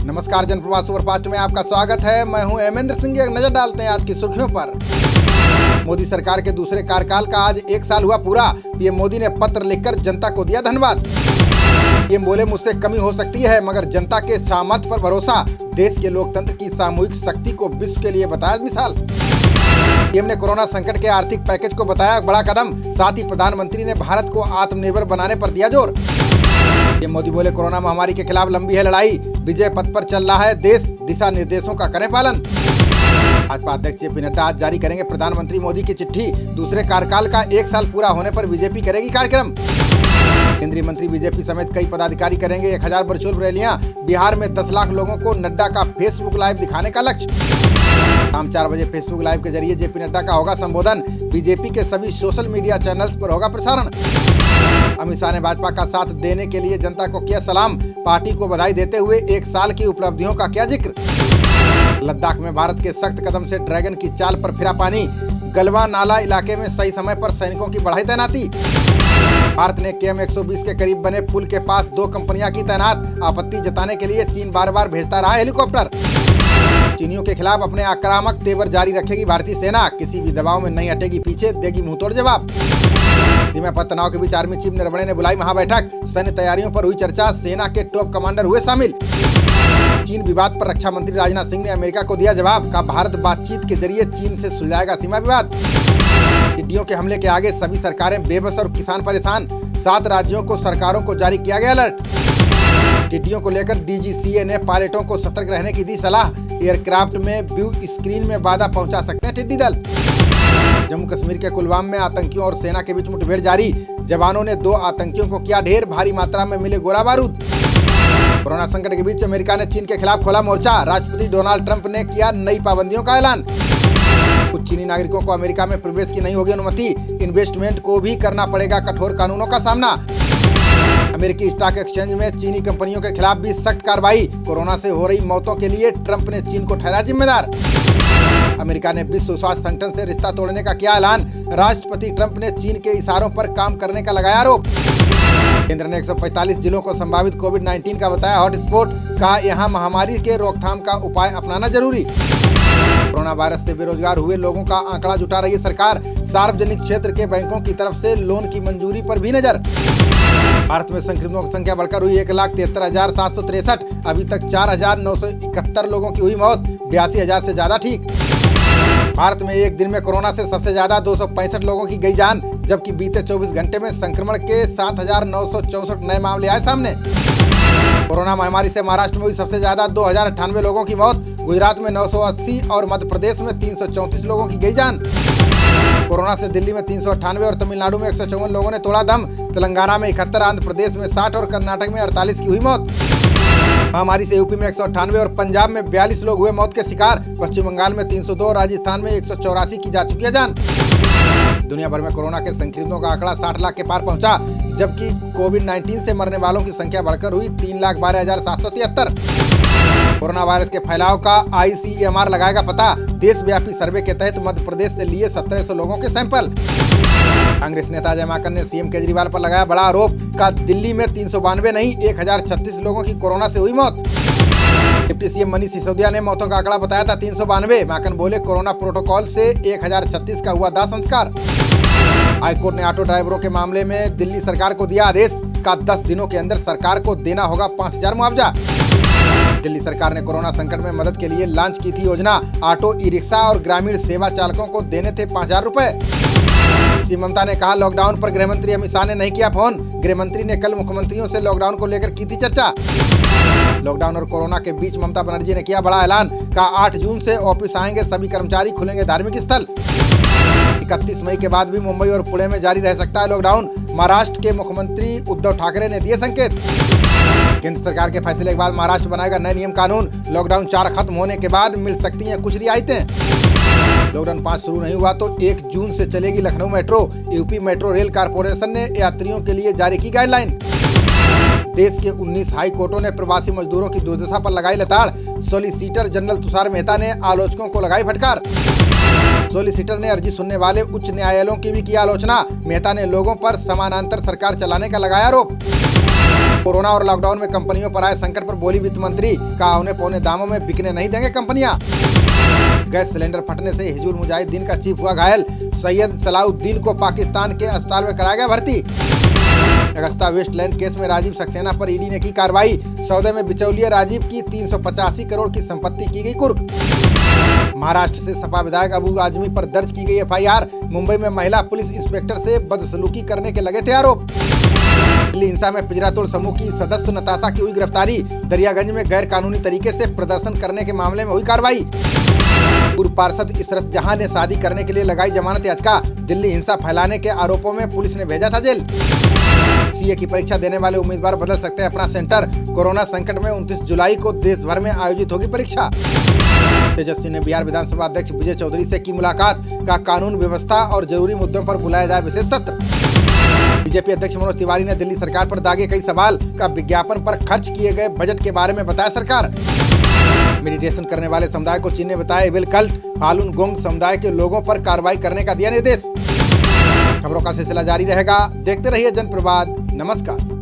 नमस्कार, जनप्रवास सुपरफास्ट में आपका स्वागत है। मैं हूं हेमेंद्र सिंह। एक नजर डालते हैं आज की सुर्खियों पर। मोदी सरकार के दूसरे कार्यकाल का आज 1 साल हुआ पूरा। पीएम मोदी ने पत्र लिखकर जनता को दिया धन्यवाद। पीएम बोले, मुझसे कमी हो सकती है मगर जनता के सामर्थ्य पर भरोसा। देश के लोकतंत्र की सामूहिक शक्ति को विश्व के लिए बताया मिसाल। पीएम ने कोरोना संकट के आर्थिक पैकेज को बताया बड़ा कदम। साथ ही प्रधानमंत्री ने भारत को आत्मनिर्भर बनाने पर दिया जोर। पीएम मोदी बोले, कोरोना महामारी के खिलाफ लंबी है लड़ाई। विजय पथ पर चल रहा है देश, दिशा निर्देशों का करें पालन। भाजपा अध्यक्ष जेपी नड्डा आज जारी करेंगे प्रधानमंत्री मोदी की चिट्ठी। दूसरे कार्यकाल का 1 साल पूरा होने पर बीजेपी करेगी कार्यक्रम। केंद्रीय मंत्री बीजेपी समेत कई पदाधिकारी करेंगे 1000 वर्चुअल रैलियां। बिहार में 10 लाख लोगों को नड्डा का फेसबुक लाइव दिखाने का लक्ष्य। शाम 4 बजे फेसबुक लाइव के जरिए जेपी नड्डा का होगा संबोधन। बीजेपी के सभी सोशल मीडिया चैनल्स पर होगा प्रसारण। अमित शाह ने भाजपा का साथ देने के लिए जनता को किया सलाम। पार्टी को बधाई देते हुए 1 साल की उपलब्धियों का किया जिक्र। लद्दाख में भारत के सख्त कदम से ड्रैगन की चाल पर फिरा पानी। गलवा नाला इलाके में सही समय पर सैनिकों की बढ़ाई तैनाती। भारत ने KM-120 के करीब बने पुल के पास 2 कंपनियां की तैनात। आपत्ति जताने के लिए चीन बार बार भेजता रहा हेलीकॉप्टर। चीनियों के खिलाफ अपने आक्रामक तेवर जारी रखेगी भारतीय सेना। किसी भी दबाव में नहीं हटेगी पीछे, देगी मुंहतोड़ जवाब। सीमा पर तनाव के बीच आर्मी चीफ नरवणे ने बुलाई महाबैठक। सैन्य तैयारियों पर हुई चर्चा। सेना के टॉप कमांडर हुए शामिल। चीन विवाद पर रक्षा मंत्री राजनाथ सिंह ने अमेरिका को दिया जवाब। कहा, भारत बातचीत के जरिए चीन से सुलझाएगा सीमा विवाद। टिड्डियों के हमले के आगे सभी सरकारें बेबस और किसान परेशान। 7 राज्यों को सरकारों को जारी किया गया अलर्ट। टिड्डियों को लेकर DGCA ने पायलटों को सतर्क रहने की दी सलाह। एयरक्राफ्ट में व्यू स्क्रीन में बाधा पहुंचा सकते हैं टिड्डी दल। जम्मू कश्मीर के कुलगाम में आतंकियों और सेना के बीच मुठभेड़ जारी। जवानों ने 2 आतंकियों को किया ढेर। भारी मात्रा में मिले गोला बारूद। कोरोना संकट के बीच अमेरिका ने चीन के खिलाफ खोला मोर्चा। राष्ट्रपति डोनाल्ड ट्रंप ने किया नई पाबंदियों का ऐलान। कुछ चीनी नागरिकों को अमेरिका में प्रवेश की नहीं होगी अनुमति। इन्वेस्टमेंट को भी करना पड़ेगा कठोर कानूनों का सामना। अमेरिकी स्टॉक एक्सचेंज में चीनी कंपनियों के खिलाफ भी सख्त कार्रवाई। कोरोना से हो रही मौतों के लिए ट्रंप ने चीन को ठहराया जिम्मेदार। अमेरिका ने विश्व स्वास्थ्य संगठन से रिश्ता तोड़ने का किया ऐलान। राष्ट्रपति ट्रंप ने चीन के इशारों पर काम करने का लगाया आरोप। केंद्र ने 145 जिलों को संभावित कोविड-19 का बताया हॉटस्पॉट। कहा, यहाँ महामारी के रोकथाम का उपाय अपनाना जरूरी। कोरोना वायरस से बेरोजगार हुए लोगों का आंकड़ा जुटा रही है सरकार। सार्वजनिक क्षेत्र के बैंकों की तरफ से लोन की मंजूरी पर भी नजर। भारत में संक्रमितों की संख्या बढ़कर हुई 1,73,763। अभी तक 4,971 लोगों की हुई मौत। 82,000 से ज्यादा ठीक। भारत में एक दिन में कोरोना से सबसे ज्यादा 265 लोगों की गई जान, जबकि बीते 24 घंटे में संक्रमण के 7,964 नए मामले आए सामने। कोरोना महामारी से महाराष्ट्र में हुई सबसे ज्यादा 2,098 लोगों की मौत। गुजरात में 980 और मध्य प्रदेश में 334 लोगों की गई जान। कोरोना से दिल्ली में 398 और तमिलनाडु में 154 लोगों ने तोड़ा दम। तेलंगाना में 71, आंध्र प्रदेश में 60 और कर्नाटक में 48 की हुई मौत। महामारी से यूपी में 198 और पंजाब में 42 लोग हुए मौत के शिकार। पश्चिम बंगाल में 302 और राजस्थान में 184 की जा चुकी है जान। दुनिया भर में कोरोना के संक्रमितों का आंकड़ा 60 लाख के पार पहुंचा, जबकि कोविड-19 से मरने वालों की संख्या बढ़कर हुई 3,12,773। कोरोना वायरस के फैलाव का ICMR लगाएगा पता। देशव्यापी सर्वे के तहत मध्य प्रदेश से लिए 1700 लोगों के सैंपल। कांग्रेस नेता अजय माकन ने CM केजरीवाल पर लगाया बड़ा आरोप। का दिल्ली में 392 नहीं 1036 लोगों की कोरोना से हुई मौत। डिप्टी CM मनीष सिसोदिया ने मौतों का आंकड़ा बताया था 392। माकन बोले, कोरोना प्रोटोकॉल से 1036 का हुआ दाह संस्कार। हाईकोर्ट ने ऑटो ड्राइवरों के मामले में दिल्ली सरकार को दिया आदेश। का 10 दिनों के अंदर सरकार को देना होगा 5,000 मुआवजा। दिल्ली सरकार ने कोरोना संकट में मदद के लिए लॉन्च की थी योजना। ऑटो, ई-रिक्शा और ग्रामीण सेवा चालकों को देने थे 5,000 रुपए। श्री ममता ने कहा, लॉकडाउन पर गृहमंत्री अमित शाह ने नहीं किया फोन। गृहमंत्री ने कल मुख्यमंत्रियों से लॉकडाउन को लेकर की थी चर्चा। लॉकडाउन और कोरोना के बीच ममता बनर्जी ने किया बड़ा ऐलान। कहा, 8 जून से ऑफिस आएंगे सभी कर्मचारी, खुलेंगे धार्मिक स्थल। 31 मई के बाद भी मुंबई और पुणे में जारी रह सकता है लॉकडाउन। महाराष्ट्र के मुख्यमंत्री उद्धव ठाकरे ने दिए संकेत। केंद्र सरकार के फैसले के बाद महाराष्ट्र बनाएगा नए नियम कानून। लॉकडाउन 4 खत्म होने के बाद मिल सकती हैं कुछ रियायतें। लॉकडाउन 5 शुरू नहीं हुआ तो 1 जून से चलेगी Lucknow metro. UP metro rail corporation ने यात्रियों के लिए जारी की गाइडलाइन। देश के 19 हाई कोर्टों ने प्रवासी मजदूरों की दुर्दशा पर लगाई लताड़। सॉलिसिटर जनरल तुषार मेहता ने आलोचकों को लगाई फटकार। सॉलिसिटर ने अर्जी सुनने वाले उच्च न्यायालयों की भी की आलोचना। मेहता ने लोगों पर समानांतर सरकार चलाने का लगाया आरोप। कोरोना और लॉकडाउन में कंपनियों पर आए संकट पर बोली वित्त मंत्री का औने पौने दामों में बिकने नहीं देंगे कंपनियां। गैस सिलेंडर फटने से हिजबुल मुजाहिदीन का चीफ हुआ घायल, सैयद सलाउद्दीन को पाकिस्तान के अस्पताल में कराया गया भर्ती। अगस्ता वेस्टलैंड केस में राजीव सक्सेना पर ईडी ने की कार्रवाई, सौदे में बिचौलिया राजीव की 385 करोड़ की संपत्ति की गई कुर्क। महाराष्ट्र से सपा विधायक अबू आजमी पर दर्ज की गई एफआईआर, मुंबई में महिला पुलिस इंस्पेक्टर से बदसलूकी करने के लगे थे आरोप। दिल्ली हिंसा में पिंजरातोड़ समूह की सदस्य नताशा की हुई गिरफ्तारी, दरियागंज में गैर कानूनी तरीके से प्रदर्शन करने के मामले में हुई कार्रवाई। पूर्व पार्षद इशरत जहां ने शादी करने के लिए लगाई जमानत याचिका, दिल्ली हिंसा फैलाने के आरोपों में पुलिस ने भेजा था जेल। सीए की परीक्षा देने वाले उम्मीदवार बदल सकते हैं अपना सेंटर, कोरोना संकट में 29 जुलाई को देश भर में आयोजित होगी परीक्षा। तेजस्वी ने बिहार विधानसभा अध्यक्ष विजय चौधरी से की मुलाकात, का कानून व्यवस्था और जरूरी मुद्दों पर बुलाया जाए विशेष सत्र। बीजेपी अध्यक्ष मनोज तिवारी ने दिल्ली सरकार पर दागे कई सवाल, का विज्ञापन पर खर्च किए गए बजट के बारे में बताया सरकार। मेडिटेशन करने वाले समुदाय को चीन ने बताया एविल कल्ट, फालुन गोंग समुदाय के लोगों पर कार्रवाई करने का दिया निर्देश। खबरों का सिलसिला जारी रहेगा, देखते रहिए जनप्रवाद। नमस्कार।